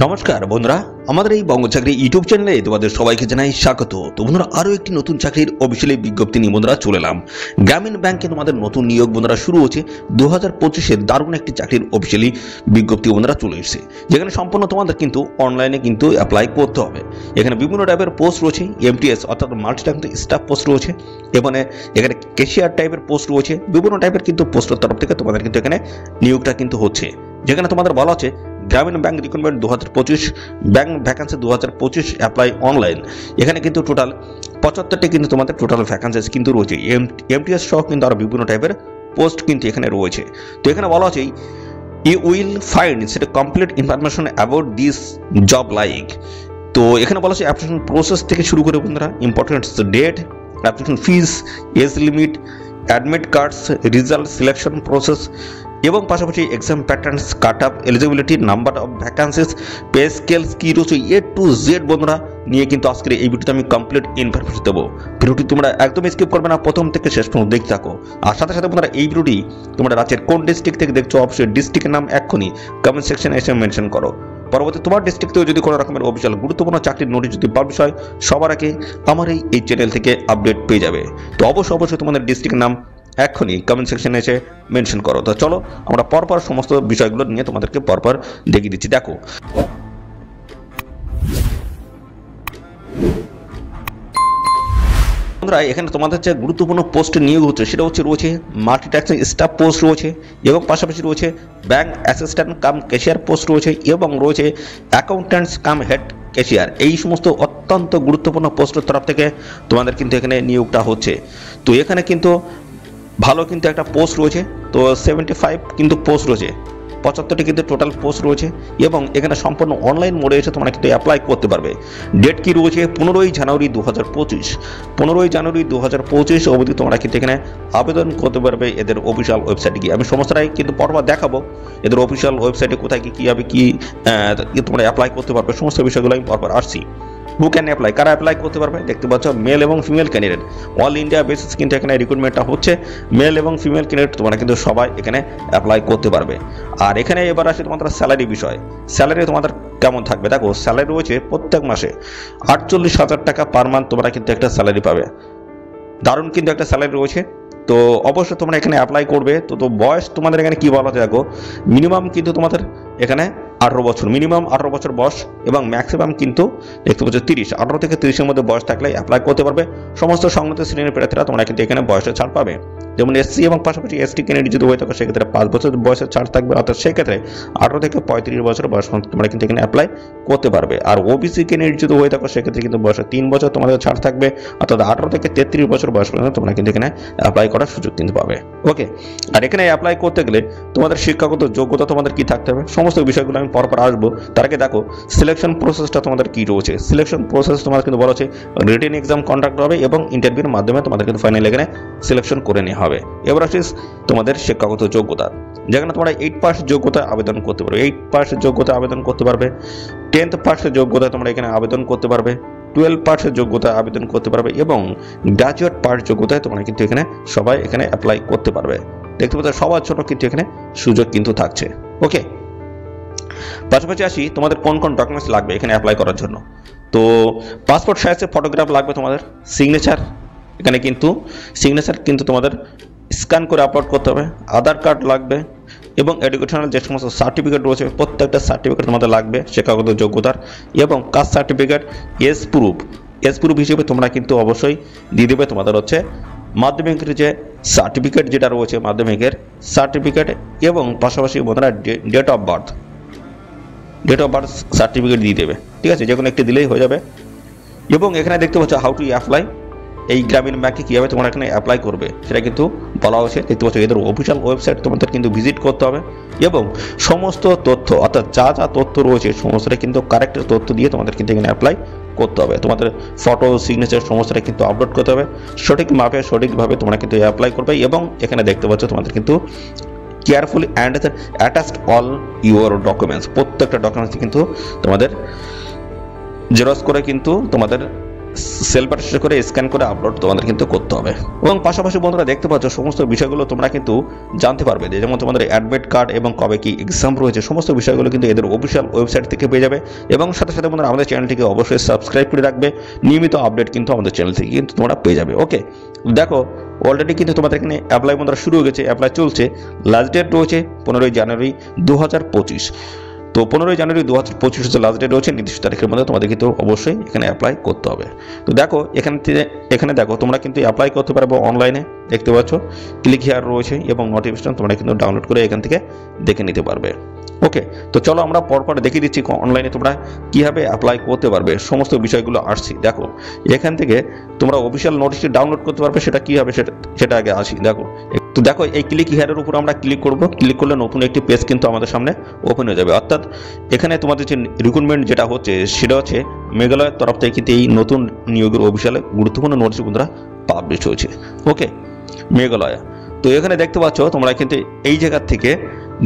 নমস্কার বন্ধুরা, আমাদের এই বঙ্গ চাকরি ইউটিউব চ্যানেলে তোমাদের সবাইকে জানাই স্বাগত। তো বন্ধুরা, আরও একটি নতুন চাকরির অফিসিয়ালি বিজ্ঞপ্তি নিয়ে বন্ধুরা চলে এলাম। গ্রামীণ ব্যাংকে তোমাদের নতুন নিয়োগ বন্ধুরা শুরু হচ্ছে 2025-এর দারুণ একটি চাকরির অফিসিয়ালি বিজ্ঞপ্তি বন্ধুরা চলে এসেছে, যেখানে সম্পূর্ণ তোমাদের কিন্তু অনলাইনে কিন্তু অ্যাপ্লাই করতে হবে। এখানে বিভিন্ন টাইপের পোস্ট রয়েছে, এমটিএস অর্থাৎ মাল্টিটাস্কিং স্টাফ পোস্ট রয়েছে, এখানে ক্যাশিয়ার টাইপের পোস্ট রয়েছে, বিভিন্ন টাইপের কিন্তু পোস্টের তরফ থেকে তোমাদের কিন্তু এখানে নিয়োগটা কিন্তু হচ্ছে। যেখানে তোমাদের বলা হচ্ছে গ্রামীণ bank recruitment 2025 bank vacancy 2025 apply online. এখানে কিন্তু টোটাল 75টি কিন্তু তোমাদের টোটাল ভ্যাকান্সিস কিন্তু রয়েছে, এমটিএস সহ কিন্তু আরও বিভিন্ন টাইপের পোস্ট কিন্তু এখানে রয়েছে। তো এখানে বলা হচ্ছে ইউ উইল ফাইন্ড সেটা complete information about this job like. তো এখানে বলা হচ্ছে অ্যাপ্লিকেশন প্রসেস থেকে শুরু করে বন্ধুরা important date, application fees, age limit, admit cards, result, selection process এবং পাশাপাশি exam patterns, cut off, eligibility, number of vacancies, pay scales কি রয়েছে এ টু জেড বন্ধুরা নিয়ে কিন্তু আজকের এই ভিডিওতে আমি কমপ্লিট ইনফরমেশন দেবো। ভিডিওটি তোমরা একদম স্কিপ করবে না, প্রথম থেকে শেষ পর্যন্ত দেখতে থাকো। আর সাথে সাথে বন্ধুরা এই ভিডিওটি তোমরা রাজ্যের কোন ডিস্ট্রিক্ট থেকে দেখছো অবশ্যই ডিস্ট্রিক্টের নাম এক্ষুনি কমেন্ট সেকশনে এসে মেনশন করো। পরবর্তী তোমার ডিস্ট্রিক্টেও যদি কোনো রকমের অফিসিয়াল গুরুত্বপূর্ণ চাকরির নোটিশ যদি পাবলিশ হয় সবার আগে আমার এই চ্যানেল থেকে আপডেট পেয়ে যাবে। তো অবশ্যই তোমাদের ডিস্ট্রিক্টের নাম এখনই কমেন্ট সেকশনে এসে মেনশন করো। তো চলো আমরা পরপর সমস্ত বিষয়গুলো নিয়ে তোমাদেরকে পরপর দেখিয়ে দিচ্ছি। দেখো বন্ধুরা, এখানে তোমাদের যে গুরুত্বপূর্ণ পোস্টে নিয়োগ হচ্ছে সেটা রয়েছে মাল্টিটাস্কিং স্টাফ পোস্ট রয়েছে এবং পাশাপাশি রয়েছে bank assistant cum cashier post রয়েছে এবং রয়েছে অ্যাকাউন্ট্যান্টস কাম হেড ক্যাশিয়ার। এই সমস্ত অত্যন্ত গুরুত্বপূর্ণ পোস্টের তরফ থেকে তোমাদের কিন্তু এখানে নিয়োগটা হচ্ছে। তো এখানে কিন্তু ভালো কিন্তু একটা পোস্ট রয়েছে, তো 75 কিন্তু পোস্ট রয়েছে, 75টি কিন্তু টোটাল পোস্ট রয়েছে এবং এখানে সম্পূর্ণ অনলাইন মোডে এসে তোমরা কিন্তু অ্যাপ্লাই করতে পারবে। ডেট কি রয়েছে 15ই জানুয়ারি 2025, 15ই জানুয়ারি 2025 অবধি তোমরা কিন্তু এখানে আবেদন করতে পারবে এদের অফিসিয়াল ওয়েবসাইটে গিয়ে। আমি সমস্তটাই কিন্তু পরপর দেখাবো এদের অফিসিয়াল ওয়েবসাইটে কোথায় কি হবে, কি তোমরা অ্যাপ্লাই করতে পারবে, সমস্ত বিষয়গুলো আমি পরপর আসছি। হু ক্যান অ্যাপ্লাই, কারা অ্যাপ্লাই করতে পারবে দেখতে পাচ্ছ, মেল এবং female candidate. All India basis কিন্তু এখানে রিক্রুটমেন্টটা হচ্ছে, মেল এবং ফিমেল ক্যান্ডিডেট তোমরা কিন্তু সবাই এখানে অ্যাপ্লাই করতে পারবে। আর এখানে এবার আসে তোমাদের স্যালারি বিষয়। স্যালারি তোমাদের কেমন থাকবে দেখো, স্যালারি রয়েছে প্রত্যেক মাসে 48,000 টাকা পার মান্থ তোমরা কিন্তু একটা স্যালারি পাবে। দারুণ কিন্তু একটা স্যালারি রয়েছে। তো অবশ্যই তোমরা এখানে অ্যাপ্লাই করবে। তো বয়স তোমাদের এখানে কি বলা হচ্ছে দেখো, মিনিমাম কিন্তু তোমাদের এখানে 18 বছর, মিনিমাম 18 বছর বয়স এবং ম্যাক্সিমাম কিন্তু দেখতে পাচ্ছ 30, 18 থেকে 30-এর মধ্যে বয়স থাকলে অ্যাপ্লাই করতে পারবে। সমস্ত সংগত শ্রেণীর প্রার্থীরা তোমরা কিন্তু এখানে বয়সের ছাড় পাবে। যেমন এসসি এবং পাশাপাশি এসটি ক্যান্ডিডেট যদি হয়ে থাকে সেক্ষেত্রে 5 বছর বয়সের ছাড় থাকবে, অর্থাৎ সেক্ষেত্রে 18 থেকে 35 বছর বয়স তোমরা কিন্তু এখানে অ্যাপ্লাই করতে পারবে। আর ওবিসি ক্যান্ডিডেট যদি হয়ে থাকে সেক্ষেত্রে কিন্তু বয়সে 3 বছর তোমাদের ছাড় থাকবে, অর্থাৎ 18 থেকে 33 বছর বয়স পর্যন্ত তোমরা কিন্তু এখানে অ্যাপ্লাই করার সুযোগ কিন্তু পাবে। ওকে, আর এখানে অ্যাপ্লাই করতে গেলে তোমাদের শিক্ষাগত যোগ্যতা তোমাদের কি থাকতে হবে সমস্ত বিষয়গুলো আমি পরপর আসবো। তার আগে দেখো সিলেকশন প্রসেসটা তোমাদের কি রয়েছে। সিলেকশন প্রসেস তোমাদের কিন্তু বলা হচ্ছে রিটেন এক্সাম কন্ডাক্ট হবে এবং ইন্টারভিউর মাধ্যমে তোমাদের কিন্তু ফাইনাল এখানে সিলেকশন করে নেওয়া হবে। এবার আসিস তোমাদের শিক্ষাগত যোগ্যতা, যেখানে তোমরা 8 পাস যোগ্যতা আবেদন করতে পারবে, 8 পাস যোগ্যতা আবেদন করতে পারবে, 10th পাস যোগ্যতা তোমরা এখানে আবেদন করতে পারবে, 12 পাস যোগ্যতা আবেদন করতে পারবে এবং গ্রাজুয়েট পাস যোগ্যতায় তোমরা কিন্তু এখানে সবাই এখানে অ্যাপ্লাই করতে পারবে। দেখতে পাচ্ছ সবার জন্য কিন্তু এখানে সুযোগ কিন্তু থাকছে। ওকে, পাশাপাশি আসি তোমাদের কোন কোন ডকুমেন্টস লাগবে এখানে অ্যাপ্লাই করার জন্য। তো পাসপোর্ট সাইজের ফটোগ্রাফ লাগবে, তোমাদের সিগনেচার, এখানে কিন্তু সিগনেচার কিন্তু তোমাদের স্ক্যান করে আপলোড করতে হবে, আধার কার্ড লাগবে এবং এডুকেশনাল যে সমস্ত সার্টিফিকেট রয়েছে প্রত্যেকটা সার্টিফিকেট তোমাদের লাগবে শিক্ষাগত যোগ্যতার এবং কাস্ট সার্টিফিকেট, এজ প্রুফ হিসেবে তোমরা কিন্তু অবশ্যই দিয়ে দেবে তোমাদের হচ্ছে মাধ্যমিকের যে সার্টিফিকেট যেটা রয়েছে মাধ্যমিকের সার্টিফিকেট এবং পাশাপাশি বন্ধুরা ডেট অফ বার্থ সার্টিফিকেট দিয়ে দেবে। ঠিক আছে, যে কোনো একটি দিলেই হয়ে যাবে। এবং এখানে দেখতে পাচ্ছ হাউ টু অ্যাপ্লাই, এই গ্রামীণ ব্যাংকে কীভাবে তোমরা এখানে অ্যাপ্লাই করবে সেটা কিন্তু বলা হয়েছে। দেখতে পাচ্ছ এদের অফিসিয়াল ওয়েবসাইট তোমাদের কিন্তু ভিজিট করতে হবে এবং সমস্ত তথ্য অর্থাৎ যা তথ্য রয়েছে সমস্তটা কিন্তু কারেক্ট তথ্য দিয়ে তোমাদের কিন্তু এখানে অ্যাপ্লাই করতে হবে। তোমাদের ফটো, সিগনেচার সমস্তটা কিন্তু আপলোড করতে হবে সঠিক মাপে, সঠিকভাবে তোমরা কিন্তু অ্যাপ্লাই করবে। এবং এখানে দেখতে পাচ্ছ তোমাদের কিন্তু carefully and attached all your documents, প্রত্যেকটা ডকুমেন্টস কিন্তু তোমাদের জেরক্স করে কিন্তু তোমাদের সেলফ অ্যাটেস্ট করে স্ক্যান করে আপলোড তোমাদের কিন্তু করতে হবে। এবং পাশাপাশি বন্ধুরা দেখতে পাচ্ছ সমস্ত বিষয়গুলো তোমরা কিন্তু জানতে পারবে, যেমন তোমাদের অ্যাডমিট কার্ড এবং কবে কি এক্সাম রয়েছে সমস্ত বিষয়গুলো কিন্তু এদের অফিসিয়াল ওয়েবসাইট থেকে পেয়ে যাবে। এবং সাথে সাথে বন্ধুরা আমাদের চ্যানেলটিকে অবশ্যই সাবস্ক্রাইব করে রাখবে, নিয়মিত আপডেট কিন্তু আমাদের চ্যানেল থেকে কিন্তু তোমরা পেয়ে যাবে। ওকে, দেখো অলরেডি কিন্তু তোমাদের এখানে অ্যাপ্লাই বন্ধুরা শুরু হয়ে গেছে, অ্যাপ্লাই চলছে। লাস্ট ডেট রয়েছে 15ই জানুয়ারি 2025। তো 15ই জানুয়ারি 2025 হচ্ছে লাস্ট ডেট রয়েছে, নির্দিষ্ট তারিখের মধ্যে তোমাদের কিন্তু অবশ্যই এখানে অ্যাপ্লাই করতে হবে। তো দেখো এখানে দেখো তোমরা কিন্তু অ্যাপ্লাই করতে পারবে অনলাইনে, দেখতে পাচ্ছ ক্লিক হিয়ার রয়েছে এবং নোটিফিকেশন তোমরা কিন্তু ডাউনলোড করে এখান থেকে দেখে নিতে পারবে। ওকে, তো চলো আমরা পরপর দেখিয়ে দিচ্ছি অনলাইনে তোমরা কীভাবে অ্যাপ্লাই করতে পারবে, সমস্ত বিষয়গুলো আসছি। দেখো এখান থেকে তোমরা অফিসিয়াল নোটিশটি ডাউনলোড করতে পারবে, সেটা কী হবে সেটা আগে আসি। দেখো তো দেখো এই ক্লিক হিয়ারের উপর আমরা ক্লিক করব, ক্লিক করলে নতুন একটি পেজ কিন্তু আমাদের সামনে ওপেন হয়ে যাবে। অর্থাৎ এখানে তোমাদের যে রিক্রুটমেন্ট যেটা হচ্ছে সেটা হচ্ছে মেঘালয়ের তরফ থেকে কিন্তু এই নতুন নিয়োগের অফিসিয়ালে গুরুত্বপূর্ণ নোটিশ বন্ধুরা পাবলিশ হয়েছে। ওকে, মেঘালয়। তো এখানে দেখতে পাচ্ছ তোমরা কিন্তু এই জায়গা থেকে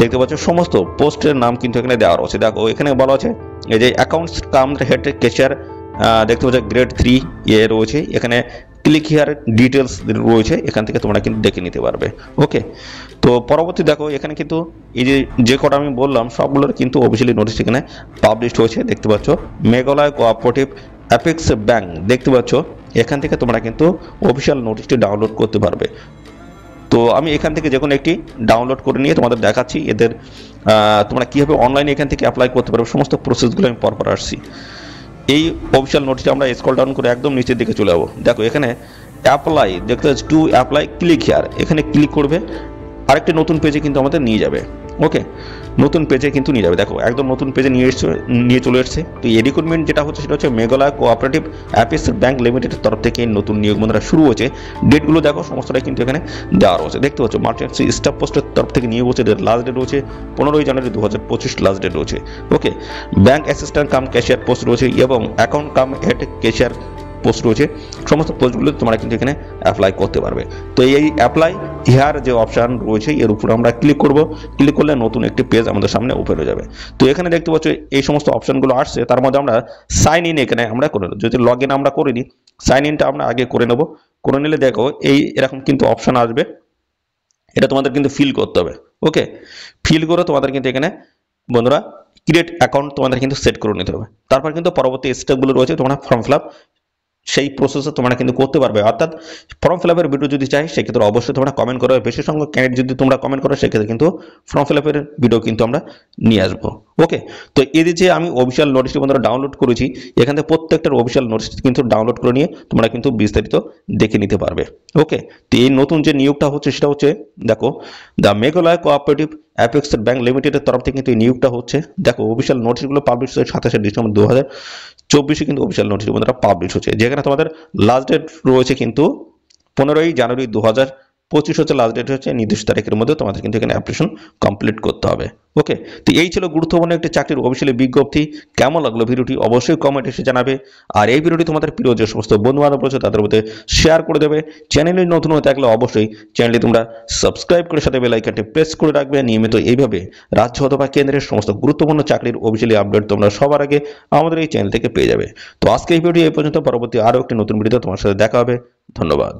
দেখতে পাচ্ছ সমস্ত পোস্টের নাম কিন্তু এখানে দেওয়া রয়েছে। দেখো এখানে বলা আছে এই যে অ্যাকাউন্টস কাম হেড ক্যাশিয়ার, দেখতে পাচ্ছ গ্রেড 3 রয়েছে, এখানে ক্লিক হিয়ার ডিটেলস রয়েছে, এখান থেকে তোমরা কিন্তু দেখে নিতে পারবে। ওকে, তো পরবর্তী দেখো এখানে কিন্তু এই যে কটা আমি বললাম সবগুলোর কিন্তু অফিসিয়ালি নোটিশ এখানে পাবলিশ হয়েছে। দেখতে পাচ্ছ মেঘালয় কোঅপারেটিভ অ্যাপেক্স ব্যাংক, দেখতে পাচ্ছ এখান থেকে তোমরা কিন্তু অফিসিয়াল নোটিশটি ডাউনলোড করতে পারবে। তো আমি এখান থেকে যে কোনো একটি ডাউনলোড করে নিয়ে তোমাদের দেখাচ্ছি এদের তোমরা কীভাবে অনলাইনে এখান থেকে অ্যাপ্লাই করতে পারবে, সমস্ত প্রসেসগুলো আমি পরপর আসছি। এই অফিসিয়াল নোটিশে আমরা স্ক্রল ডাউন করে একদম নিচের দিকে চলে যাবো। দেখো এখানে অ্যাপ্লাই, দেখতে পাচ্ছি টু অ্যাপ্লাই ক্লিক হিয়ার, এখানে ক্লিক করবে, আরেকটি নতুন পেজে কিন্তু আমাদের নিয়ে যাবে। ওকে, নতুন পেজে কিন্তু নিয়ে যাবে। দেখো একদম নতুন পেজে নিয়ে চলে এসছে। তো এই রিক্রুটমেন্ট যেটা হচ্ছে সেটা হচ্ছে মেঘালয় কোঅপারেটিভ অ্যাপেক্স ব্যাংক লিমিটেডের তরফ থেকে নতুন নিয়োগ বন্ধুরা শুরু হয়েছে। ডেটগুলো দেখো সমস্তটাই কিন্তু এখানে দেওয়া রয়েছে। দেখতে পাচ্ছ মার্চেন্সি স্টাফ পোস্টের তরফ থেকে নিয়োগ হচ্ছে, লাস্ট ডেট রয়েছে 15ই জানুয়ারি 2025 লাস্ট ডেট রয়েছে। Okay, bank assistant cum cashier post রয়েছে এবং account cum head cashier post রয়েছে। সমস্ত পোস্টগুলো তোমরা কিন্তু এখানে অ্যাপ্লাই করতে পারবে। তো এই অ্যাপ্লাই হিয়ার যে অপশান রয়েছে এর উপর আমরা ক্লিক করব, ক্লিক করলে নতুন একটি পেজ আমাদের সামনে ওপেন হয়ে যাবে। তো এখানে দেখতে পাচ্ছ এই সমস্ত অপশানগুলো আসছে, তার মধ্যে আমরা সাইন ইন এখানে আমরা করে নেব। যদি লগ ইন আমরা করিনি, সাইন ইনটা আমরা আগে করে নেব। করে নিলে দেখো এরকম কিন্তু অপশান আসবে, এটা তোমাদের কিন্তু ফিল করতে হবে। ওকে, ফিল করে তোমাদের কিন্তু এখানে বন্ধুরা ক্রিয়েট অ্যাকাউন্ট তোমাদের কিন্তু সেট করে নিতে হবে। তারপর কিন্তু পরবর্তী স্টেপগুলো রয়েছে, তোমরা ফর্ম ফিল আপ সেই প্রসেসে তোমরা কিন্তু করতে পারবে। অর্থাৎ ফর্ম ফিল আপের ভিডিও যদি চাই সেক্ষেত্রে অবশ্যই তোমরা কমেন্ট করো, বেশি সংখ্যক ক্যান্ডিডেট যদি তোমরা কমেন্ট করো সেক্ষেত্রে কিন্তু ফর্ম ফিল আপের ভিডিও কিন্তু আমরা নিয়ে আসবো। ওকে, তো এদের যে আমি অফিসিয়াল নোটিশটি বন্ধুরা ডাউনলোড করেছি, এখান থেকে প্রত্যেকটার অফিসিয়াল নোটিশ কিন্তু ডাউনলোড করে নিয়ে তোমরা কিন্তু বিস্তারিত দেখে নিতে পারবে। ওকে, তো এই নতুন যে নিয়োগটা হচ্ছে সেটা হচ্ছে দেখো the Meghalaya cooperative apex bank লিমিটেডের তরফ থেকে কিন্তু এই নিয়োগটা হচ্ছে। দেখো অফিসিয়াল নোটিশগুলো পাবলিশ হচ্ছে 27শে ডিসেম্বর 2024 কিন্তু অফিসিয়াল নোটিশ বন্ধুরা পাবলিশ হচ্ছে, যেখানে তোমাদের লাস্ট ডেট রয়েছে কিন্তু 15ই জানুয়ারি 2025 হচ্ছে লাস্ট ডেট হচ্ছে, নির্দিষ্ট তারিখের মধ্যে তোমাদের কিন্তু এখানে অ্যাপ্লিকেশন কমপ্লিট করতে হবে। ওকে, তো এই ছিল গুরুত্বপূর্ণ একটি চাকরির অফিসিয়ালি বিজ্ঞপ্তি। কেমন লাগলো ভিডিওটি অবশ্যই কমেন্ট এসে জানাবে। আর এই ভিডিওটি তোমাদের প্রিয় যে সমস্ত বন্ধু বান্ধব রয়েছে তাদের মধ্যে শেয়ার করে দেবে। চ্যানেলে নতুন হয়ে থাকলে অবশ্যই চ্যানেলটি তোমরা সাবস্ক্রাইব করে সাথে বেল আইকনটি প্রেস করে রাখবে। নিয়মিত এইভাবে রাজ্য অথবা কেন্দ্রের সমস্ত গুরুত্বপূর্ণ চাকরির অফিসিয়ালি আপডেট তোমরা সবার আগে আমাদের এই চ্যানেল থেকে পেয়ে যাবে। তো আজকে এই ভিডিও এই পর্যন্ত, পরবর্তী আরও একটি নতুন ভিডিওতে তোমার সাথে দেখা হবে। ধন্যবাদ।